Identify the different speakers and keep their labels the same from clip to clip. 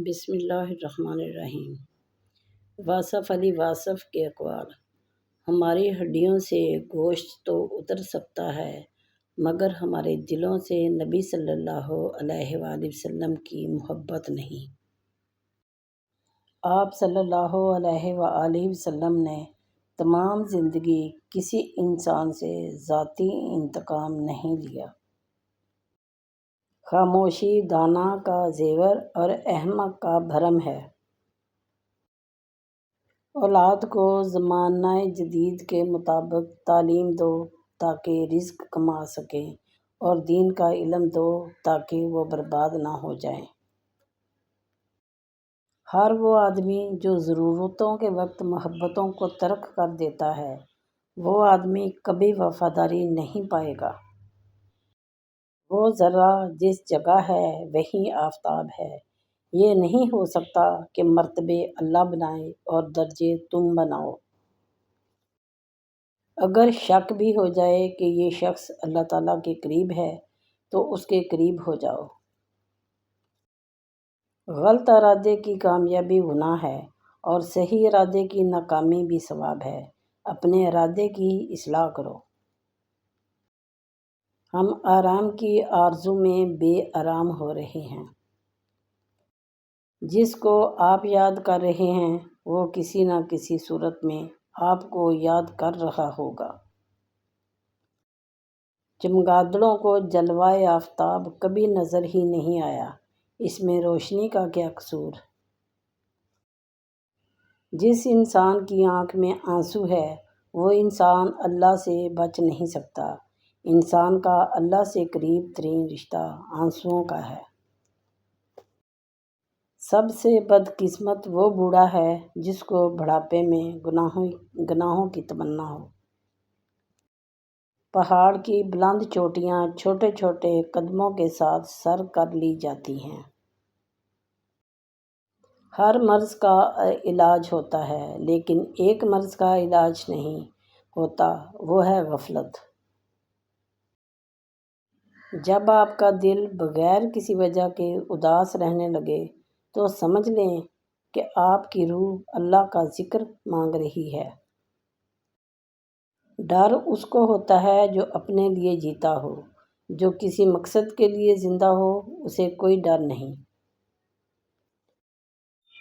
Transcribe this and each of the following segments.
Speaker 1: بسم اللہ الرحمن الرحیم۔ واصف علی واصف کے اقوال: ہماری ہڈیوں سے گوشت تو اتر سکتا ہے مگر ہمارے دلوں سے نبی صلی اللہ علیہ وآلہ وسلم کی محبت نہیں۔ آپ صلی اللہ علیہ وآلہ وسلم نے تمام زندگی کسی انسان سے ذاتی انتقام نہیں لیا۔ خاموشی دانا کا زیور اور احمق کا بھرم ہے۔ اولاد کو زمانہ جدید کے مطابق تعلیم دو تاکہ رزق کما سکیں اور دین کا علم دو تاکہ وہ برباد نہ ہو جائیں۔ ہر وہ آدمی جو ضرورتوں کے وقت محبتوں کو ترک کر دیتا ہے وہ آدمی کبھی وفاداری نہیں پائے گا۔ وہ ذرہ جس جگہ ہے وہیں آفتاب ہے۔ یہ نہیں ہو سکتا کہ مرتبے اللہ بنائے اور درجے تم بناؤ۔ اگر شک بھی ہو جائے کہ یہ شخص اللہ تعالیٰ کے قریب ہے تو اس کے قریب ہو جاؤ۔ غلط ارادے کی کامیابی گناہ ہے اور صحیح ارادے کی ناکامی بھی ثواب ہے۔ اپنے ارادے کی اصلاح کرو۔ ہم آرام کی آرزو میں بے آرام ہو رہے ہیں۔ جس کو آپ یاد کر رہے ہیں وہ کسی نہ کسی صورت میں آپ کو یاد کر رہا ہوگا۔ چمگادڑوں کو جلوۂ آفتاب کبھی نظر ہی نہیں آیا، اس میں روشنی کا کیا قصور؟ جس انسان کی آنکھ میں آنسو ہے وہ انسان اللہ سے بچ نہیں سکتا۔ انسان کا اللہ سے قریب ترین رشتہ آنسوؤں کا ہے۔ سب سے بدقسمت وہ بوڑھا ہے جس کو بڑھاپے میں گناہوں کی تمنا ہو۔ پہاڑ کی بلند چوٹیاں چھوٹے چھوٹے قدموں کے ساتھ سر کر لی جاتی ہیں۔ ہر مرض کا علاج ہوتا ہے لیکن ایک مرض کا علاج نہیں ہوتا، وہ ہے غفلت۔ جب آپ کا دل بغیر کسی وجہ کے اداس رہنے لگے تو سمجھ لیں کہ آپ کی روح اللہ کا ذکر مانگ رہی ہے۔ ڈر اس کو ہوتا ہے جو اپنے لیے جیتا ہو۔ جو کسی مقصد کے لیے زندہ ہو اسے کوئی ڈر نہیں۔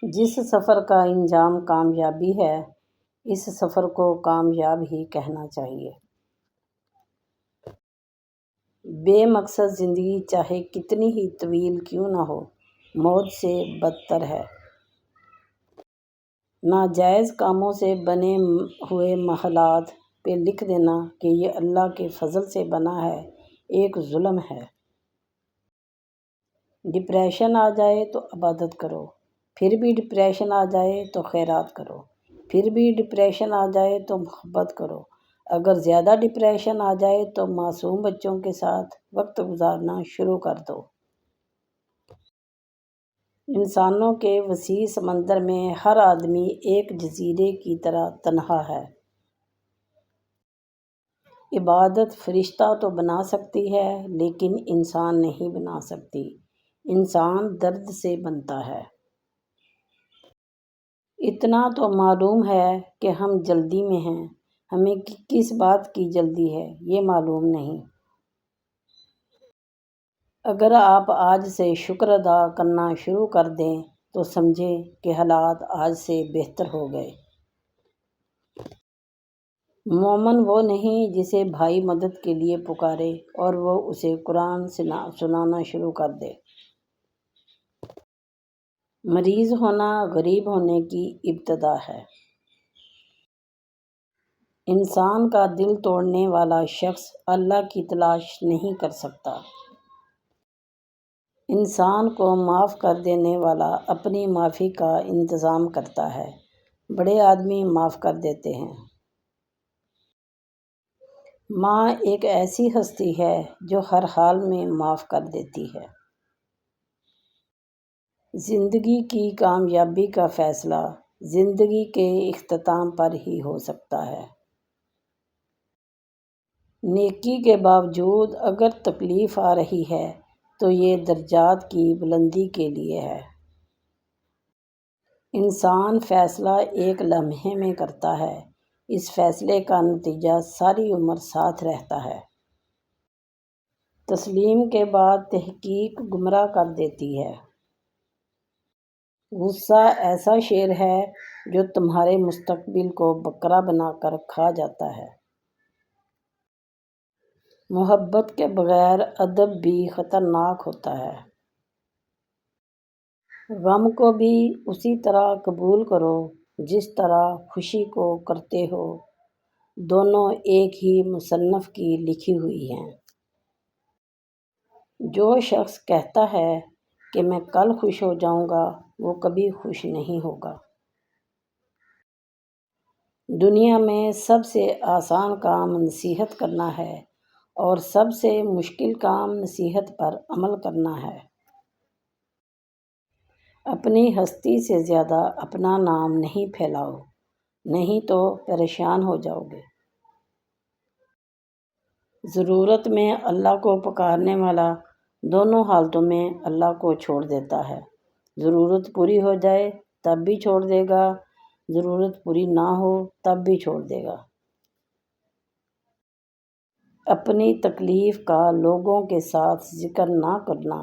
Speaker 1: جس سفر کا انجام کامیابی ہے اس سفر کو کامیاب ہی کہنا چاہیے۔ بے مقصد زندگی چاہے کتنی ہی طویل کیوں نہ ہو موت سے بدتر ہے۔ ناجائز کاموں سے بنے ہوئے محلات پہ لکھ دینا کہ یہ اللہ کے فضل سے بنا ہے ایک ظلم ہے۔ ڈپریشن آ جائے تو عبادت کرو، پھر بھی ڈپریشن آ جائے تو خیرات کرو، پھر بھی ڈپریشن آ جائے تو محبت کرو۔ اگر زیادہ ڈپریشن آ جائے تو معصوم بچوں کے ساتھ وقت گزارنا شروع کر دو۔ انسانوں کے وسیع سمندر میں ہر آدمی ایک جزیرے کی طرح تنہا ہے۔ عبادت فرشتہ تو بنا سکتی ہے لیکن انسان نہیں بنا سکتی۔ انسان درد سے بنتا ہے۔ اتنا تو معلوم ہے کہ ہم جلدی میں ہیں، ہمیں کس بات کی جلدی ہے یہ معلوم نہیں۔ اگر آپ آج سے شکر ادا کرنا شروع کر دیں تو سمجھیں کہ حالات آج سے بہتر ہو گئے۔ مومن وہ نہیں جسے بھائی مدد کے لیے پکارے اور وہ اسے قرآن سنانا شروع کر دے۔ مریض ہونا غریب ہونے کی ابتدا ہے۔ انسان کا دل توڑنے والا شخص اللہ کی تلاش نہیں کر سکتا۔ انسان کو معاف کر دینے والا اپنی معافی کا انتظام کرتا ہے۔ بڑے آدمی معاف کر دیتے ہیں۔ ماں ایک ایسی ہستی ہے جو ہر حال میں معاف کر دیتی ہے۔ زندگی کی کامیابی کا فیصلہ زندگی کے اختتام پر ہی ہو سکتا ہے۔ نیکی کے باوجود اگر تکلیف آ رہی ہے تو یہ درجات کی بلندی کے لیے ہے۔ انسان فیصلہ ایک لمحے میں کرتا ہے، اس فیصلے کا نتیجہ ساری عمر ساتھ رہتا ہے۔ تسلیم کے بعد تحقیق گمراہ کر دیتی ہے۔ غصہ ایسا شیر ہے جو تمہارے مستقبل کو بکرا بنا کر کھا جاتا ہے۔ محبت کے بغیر ادب بھی خطرناک ہوتا ہے۔ غم کو بھی اسی طرح قبول کرو جس طرح خوشی کو کرتے ہو، دونوں ایک ہی مصنف کی لکھی ہوئی ہیں۔ جو شخص کہتا ہے کہ میں کل خوش ہو جاؤں گا، وہ کبھی خوش نہیں ہوگا۔ دنیا میں سب سے آسان کام نصیحت کرنا ہے اور سب سے مشکل کام نصیحت پر عمل کرنا ہے۔ اپنی ہستی سے زیادہ اپنا نام نہیں پھیلاؤ، نہیں تو پریشان ہو جاؤ گے۔ ضرورت میں اللہ کو پکارنے والا دونوں حالتوں میں اللہ کو چھوڑ دیتا ہے۔ ضرورت پوری ہو جائے تب بھی چھوڑ دے گا، ضرورت پوری نہ ہو تب بھی چھوڑ دے گا۔ اپنی تکلیف کا لوگوں کے ساتھ ذکر نہ کرنا،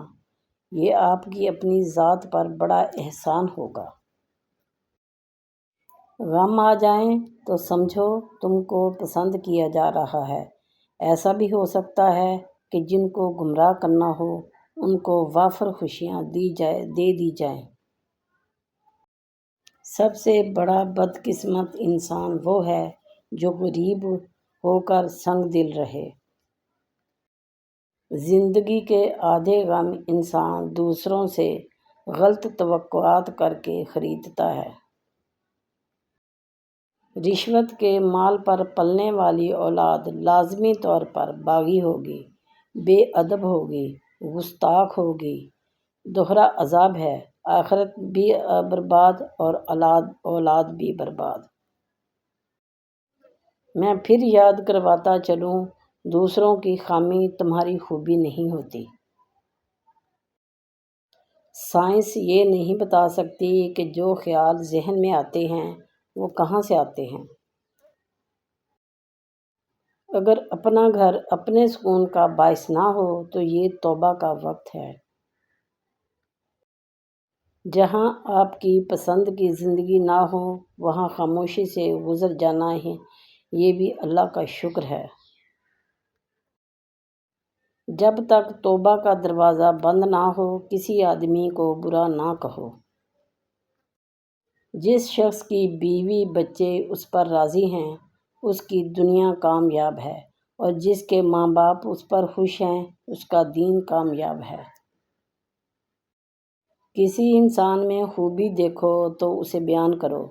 Speaker 1: یہ آپ کی اپنی ذات پر بڑا احسان ہوگا۔ غم آ جائیں تو سمجھو تم کو پسند کیا جا رہا ہے۔ ایسا بھی ہو سکتا ہے کہ جن کو گمراہ کرنا ہو ان کو وافر خوشیاں دے دی جائیں۔ سب سے بڑا بدقسمت انسان وہ ہے جو غریب ہو کر سنگ دل رہے۔ زندگی کے آدھے غم انسان دوسروں سے غلط توقعات کر کے خریدتا ہے۔ رشوت کے مال پر پلنے والی اولاد لازمی طور پر باغی ہوگی، بے ادب ہوگی، گستاخ ہوگی۔ دوہرا عذاب ہے، آخرت بھی برباد اور اولاد بھی برباد۔ میں پھر یاد کرواتا چلوں، دوسروں کی خامی تمہاری خوبی نہیں ہوتی۔ سائنس یہ نہیں بتا سکتی کہ جو خیال ذہن میں آتے ہیں وہ کہاں سے آتے ہیں۔ اگر اپنا گھر اپنے سکون کا باعث نہ ہو تو یہ توبہ کا وقت ہے۔ جہاں آپ کی پسند کی زندگی نہ ہو وہاں خاموشی سے گزر جانا ہے، یہ بھی اللہ کا شکر ہے۔ جب تک توبہ کا دروازہ بند نہ ہو کسی آدمی کو برا نہ کہو۔ جس شخص کی بیوی بچے اس پر راضی ہیں اس کی دنیا کامیاب ہے، اور جس کے ماں باپ اس پر خوش ہیں اس کا دین کامیاب ہے۔ کسی انسان میں خوبی دیکھو تو اسے بیان کرو،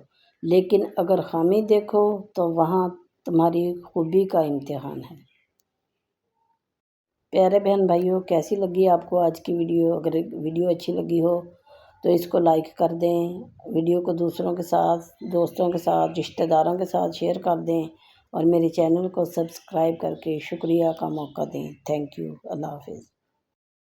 Speaker 1: لیکن اگر خامی دیکھو تو وہاں تمہاری خوبی کا امتحان ہے۔ پیارے بہن بھائیوں، کیسی لگی آپ کو آج کی ویڈیو؟ اگر ویڈیو اچھی لگی ہو تو اس کو لائک کر دیں، ویڈیو کو دوسروں کے ساتھ، دوستوں کے ساتھ، رشتہ داروں کے ساتھ شیئر کر دیں، اور میرے چینل کو سبسکرائب کر کے شکریہ کا موقع دیں۔ Thank you. اللہ حافظ۔